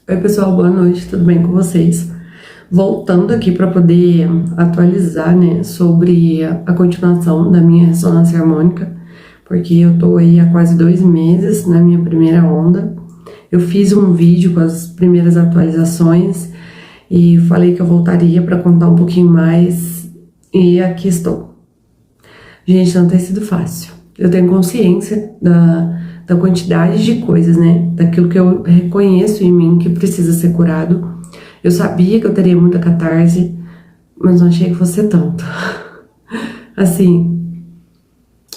Oi pessoal, boa noite, tudo bem com vocês? Voltando aqui para poder atualizar, né, sobre a continuação da minha ressonância harmônica, porque eu tô aí há quase 2 meses na minha primeira onda. Eu fiz um vídeo com as primeiras atualizações e falei que eu voltaria para contar um pouquinho mais e aqui estou. Gente, não tem sido fácil. Eu tenho consciência da quantidade de coisas, né? Daquilo que eu reconheço em mim que precisa ser curado. Eu sabia que eu teria muita catarse, mas não achei que fosse tanto. Assim,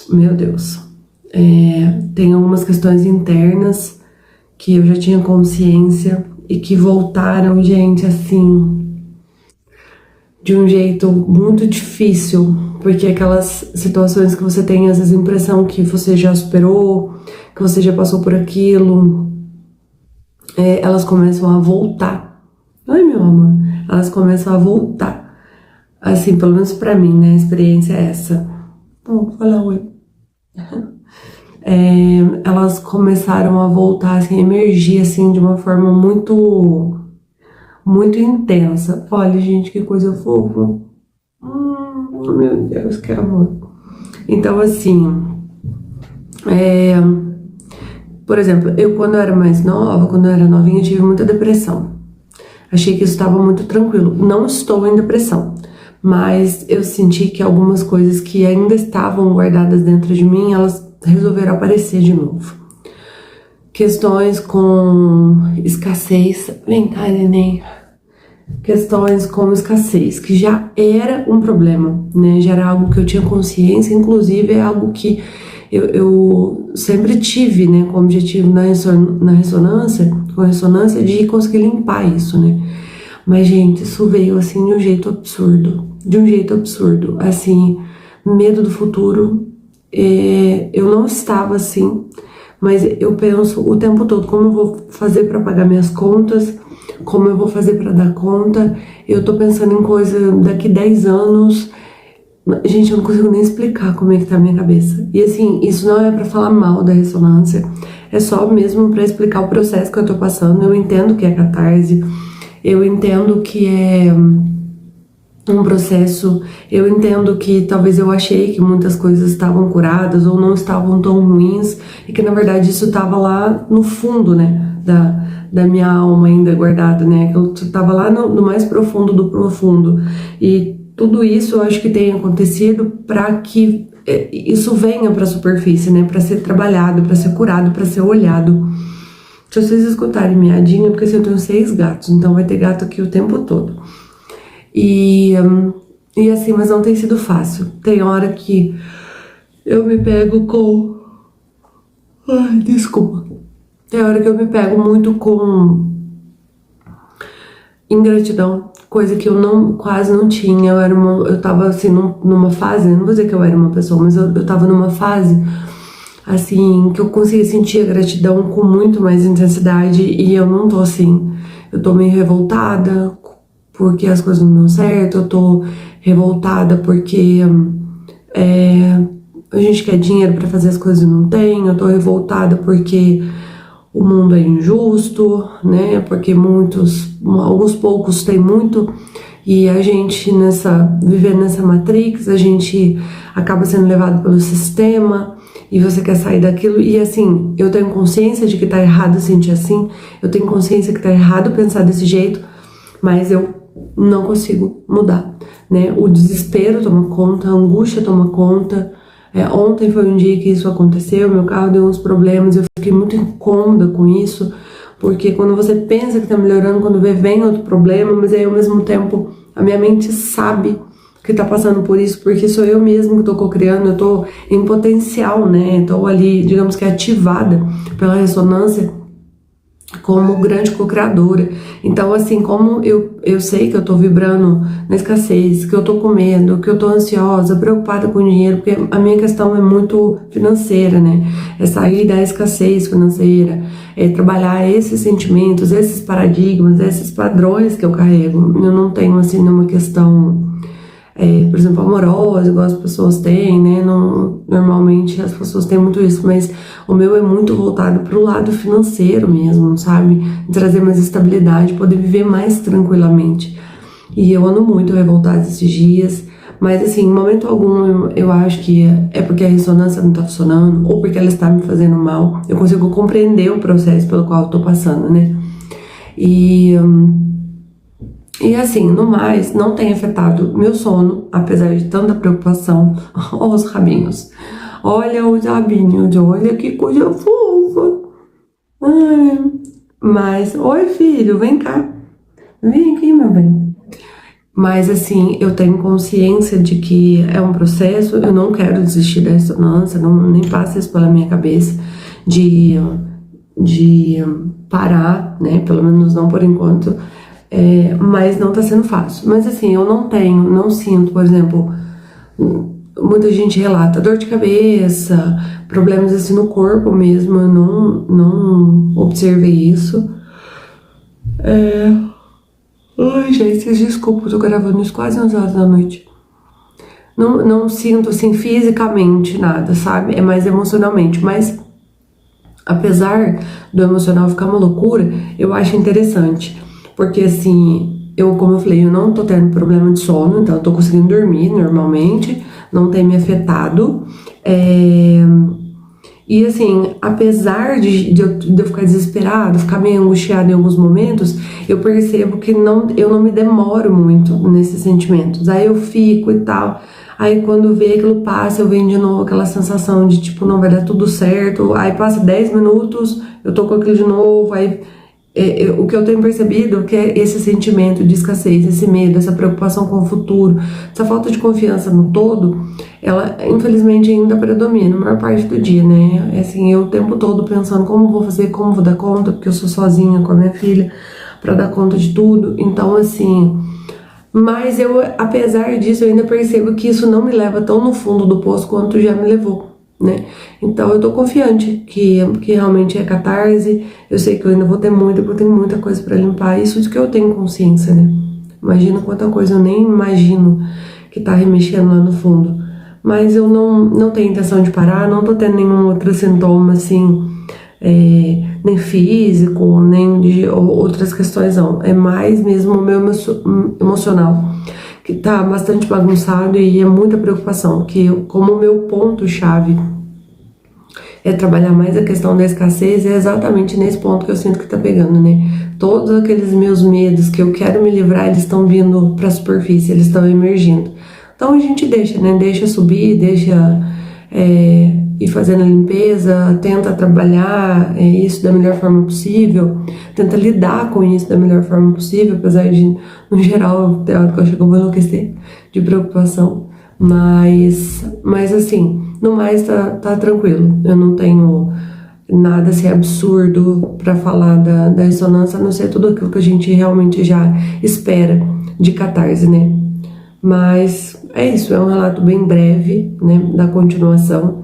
meu Deus. Tem algumas questões internas que eu já tinha consciência e que voltaram, gente, assim, de um jeito muito difícil, porque aquelas situações que você tem, às vezes, a impressão que você já superou, que você já passou por aquilo, elas começam a voltar. Ai, meu amor, elas começam a voltar. Assim, pelo menos pra mim, né, a experiência é essa. Vou falar oi. Elas começaram a voltar, assim, a emergir, assim, de uma forma muito intensa. Olha, gente, que coisa fofa. Meu Deus, que amor. Então, assim, por exemplo, eu quando eu era mais nova, quando eu era novinha, eu tive muita depressão. Achei que isso estava muito tranquilo. Não estou em depressão, mas eu senti que algumas coisas que ainda estavam guardadas dentro de mim, elas resolveram aparecer de novo. Questões com escassez. Vem cá, neném. Questões como escassez, que já era um problema, né? Já era algo que eu tinha consciência, inclusive é algo que eu sempre tive, né, como objetivo na ressonância, com a ressonância, de conseguir limpar isso, né? Mas, gente, isso veio assim de um jeito absurdo, assim, medo do futuro. Eu não estava assim, mas eu penso o tempo todo como eu vou fazer para pagar minhas contas, como eu vou fazer para dar conta. Eu tô pensando em coisa daqui 10 anos. Gente, eu não consigo nem explicar como é que tá a minha cabeça. E assim, isso não é pra falar mal da ressonância, é só mesmo pra explicar o processo que eu tô passando. Eu entendo que é catarse, eu entendo que é um processo, eu entendo que talvez eu achei que muitas coisas estavam curadas ou não estavam tão ruins e que na verdade isso tava lá no fundo, né, da minha alma ainda guardada, né, que eu tava lá no mais profundo do profundo. E tudo isso eu acho que tem acontecido para que isso venha para a superfície, né? Para ser trabalhado, para ser curado, para ser olhado. Se vocês escutarem miadinha, porque assim, eu tenho 6 gatos, então vai ter gato aqui o tempo todo. E assim, mas não tem sido fácil. Tem hora que eu me pego com... Ai, desculpa. Tem hora que eu me pego muito com ingratidão, coisa que eu quase não tinha. Eu tava assim numa fase, não vou dizer que eu era uma pessoa, mas eu tava numa fase assim que eu conseguia sentir a gratidão com muito mais intensidade e eu não tô assim. Eu tô meio revoltada porque as coisas não dão certo, eu tô revoltada porque a gente quer dinheiro pra fazer as coisas e não tem, eu tô revoltada porque o mundo é injusto, né? Porque alguns poucos têm muito e a gente vivendo nessa matrix, a gente acaba sendo levado pelo sistema e você quer sair daquilo. E assim, eu tenho consciência de que tá errado sentir assim, eu tenho consciência que tá errado pensar desse jeito, mas eu não consigo mudar, né? O desespero toma conta, a angústia toma conta. Ontem foi um dia que isso aconteceu, meu carro deu uns problemas, eu fiquei muito incômoda com isso, porque quando você pensa que tá melhorando, quando vem outro problema, mas aí ao mesmo tempo a minha mente sabe que tá passando por isso, porque sou eu mesma que tô co-criando, eu tô em potencial, né, tô ali, digamos que ativada pela ressonância como grande co-criadora. Então, assim, como eu sei que eu tô vibrando na escassez, que eu tô com medo, que eu tô ansiosa, preocupada com o dinheiro, porque a minha questão é muito financeira, né? É sair da escassez financeira, é trabalhar esses sentimentos, esses paradigmas, esses padrões que eu carrego. Eu não tenho, assim, nenhuma questão por exemplo, amorosa, igual as pessoas têm, né? Normalmente as pessoas têm muito isso, mas o meu é muito voltado pro lado financeiro mesmo, sabe? Trazer mais estabilidade, poder viver mais tranquilamente. E eu ando muito revoltada esses dias, mas assim, em momento algum eu acho que é porque a ressonância não tá funcionando, ou porque ela está me fazendo mal. Eu consigo compreender o processo pelo qual eu tô passando, né? E assim, no mais, não tem afetado meu sono, apesar de tanta preocupação. Olha os rabinhos. Olha os rabinhos, olha que coisa fofa. Ai. Mas, oi filho, vem cá. Vem aqui, meu bem. Mas assim, eu tenho consciência de que é um processo, eu não quero desistir da ressonância, nem passa isso pela minha cabeça de parar, né? Pelo menos não por enquanto. Mas não tá sendo fácil. Mas assim, eu não sinto, por exemplo, muita gente relata dor de cabeça, problemas assim no corpo mesmo, eu não observei isso. Ai, gente, vocês desculpa, eu tô gravando isso quase 11 horas da noite. Não sinto assim fisicamente nada, sabe? É mais emocionalmente, mas apesar do emocional ficar uma loucura, eu acho interessante. Porque assim, como eu falei, eu não tô tendo problema de sono, então eu tô conseguindo dormir normalmente, não tem me afetado. E assim, apesar de eu ficar desesperada, ficar meio angustiada em alguns momentos, eu percebo que eu não me demoro muito nesses sentimentos. Aí eu fico e tal. Aí quando vê aquilo passa, eu venho de novo aquela sensação de tipo, não vai dar tudo certo. Aí passa 10 minutos, eu tô com aquilo de novo, aí o que eu tenho percebido é que é esse sentimento de escassez, esse medo, essa preocupação com o futuro, essa falta de confiança no todo, ela infelizmente ainda predomina na maior parte do dia, né? Assim, eu o tempo todo pensando como vou fazer, como vou dar conta, porque eu sou sozinha com a minha filha para dar conta de tudo. Então, assim, mas apesar disso, eu ainda percebo que isso não me leva tão no fundo do poço quanto já me levou, né? Então eu tô confiante que realmente é catarse. Eu sei que eu ainda vou ter porque eu tenho muita coisa pra limpar. Isso de que eu tenho consciência, né? Imagina quanta coisa eu nem imagino que tá remexendo lá no fundo. Mas eu não tenho intenção de parar, não tô tendo nenhum outro sintoma assim, nem físico, nem de outras questões não. É mais mesmo o meu emocional, que tá bastante bagunçado e é muita preocupação, que como o meu ponto-chave é trabalhar mais a questão da escassez, é exatamente nesse ponto que eu sinto que tá pegando, né? Todos aqueles meus medos que eu quero me livrar, eles estão vindo pra superfície, eles estão emergindo. Então a gente deixa, né? Deixa subir, deixa ir fazendo a limpeza, tenta trabalhar isso da melhor forma possível, tenta lidar com isso da melhor forma possível, apesar de, no geral, tem hora que eu chego a enlouquecer de preocupação. Mas assim, no mais tá tranquilo. Eu não tenho nada assim absurdo para falar da ressonância, a não ser tudo aquilo que a gente realmente já espera de catarse, né? Mas é isso, é um relato bem breve, né, da continuação.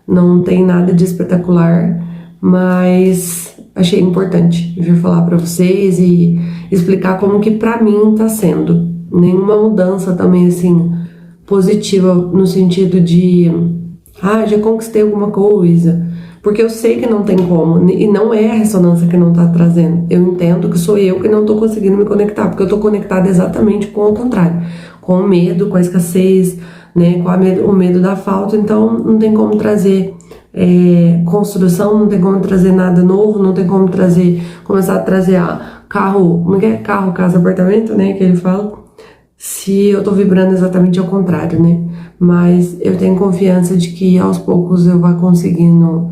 Não tem nada de espetacular, mas achei importante vir falar para vocês e explicar como que para mim tá sendo. Nenhuma mudança também assim positiva no sentido de já conquistei alguma coisa, porque eu sei que não tem como, e não é a ressonância que não tá trazendo. Eu entendo que sou eu que não tô conseguindo me conectar, porque eu tô conectada exatamente com o contrário, com o medo, com a escassez, né, com o medo da falta. Então não tem como trazer construção, não tem como trazer nada novo, não tem como começar a trazer carro, como é carro, casa, apartamento, né, que ele fala, se eu tô vibrando exatamente ao contrário, né? Mas eu tenho confiança de que aos poucos eu vou conseguindo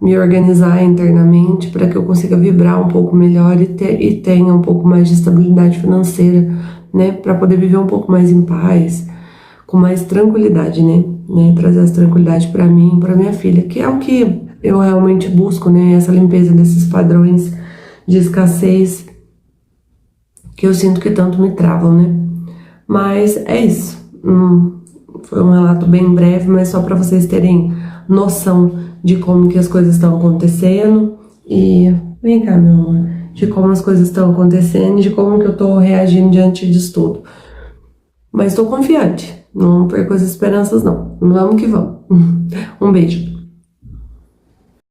me organizar internamente para que eu consiga vibrar um pouco melhor e tenha um pouco mais de estabilidade financeira, né? Para poder viver um pouco mais em paz, com mais tranquilidade, né? Trazer essa tranquilidade para mim, para minha filha, que é o que eu realmente busco, né? Essa limpeza desses padrões de escassez que eu sinto que tanto me travam, né? Mas é isso. Foi um relato bem breve, mas só para vocês terem noção de como que as coisas estão acontecendo. E vem cá, meu amor, de como as coisas estão acontecendo e de como que eu tô reagindo diante disso tudo. Mas tô confiante. Não perco as esperanças, não. Vamos que vamos. Um beijo.